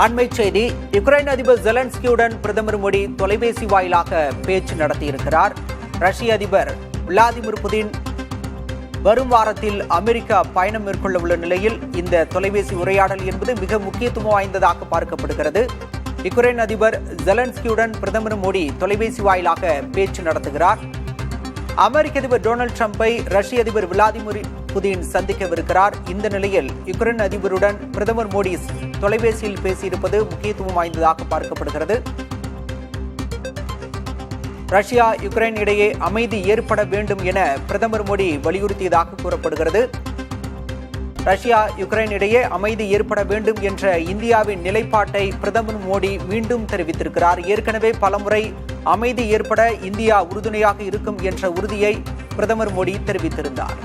அண்மை செய்தி. யுக்ரைன் அதிபர் ஜெலன்ஸ்கியுடன் பிரதமர் மோடி தொலைபேசி வாயிலாக பேச்சு நடத்தியிருக்கிறார். ரஷ்ய அதிபர் விளாடிமிர் புதின் வரும் வாரத்தில் அமெரிக்கா பயணம் மேற்கொள்ள உள்ள நிலையில் இந்த தொலைபேசி உரையாடல் என்பது மிக முக்கியத்துவம் வாய்ந்ததாக பார்க்கப்படுகிறது. யுக்ரைன் அதிபர் ஜெலன்ஸ்கியுடன் பிரதமர் மோடி தொலைபேசி வாயிலாக பேச்சு நடத்துகிறார். அமெரிக்க அதிபர் டொனால்டு டிரம்பை ரஷ்ய அதிபர் விளாடிமிர் புதின் சந்திக்கவிருக்கிறார். இந்த நிலையில் யுக்ரைன் அதிபருடன் பிரதமர் மோடி தொலைபேசியில் பேசியிருப்பது முக்கியத்துவம் வாய்ந்ததாக பார்க்கப்படுகிறது. ரஷ்யா யுக்ரைன் இடையே அமைதி ஏற்பட வேண்டும் என பிரதமர் மோடி வலியுறுத்தியதாக கூறப்படுகிறது. ரஷ்யா யுக்ரைன் இடையே அமைதி ஏற்பட வேண்டும் என்ற இந்தியாவின் நிலைப்பாட்டை பிரதமர் மோடி மீண்டும் தெரிவித்திருக்கிறார். ஏற்கனவே பலமுறை அமைதி ஏற்பட இந்தியா உறுதுணையாக இருக்கும் என்ற உறுதியை பிரதமர் மோடி தெரிவித்திருந்தார்.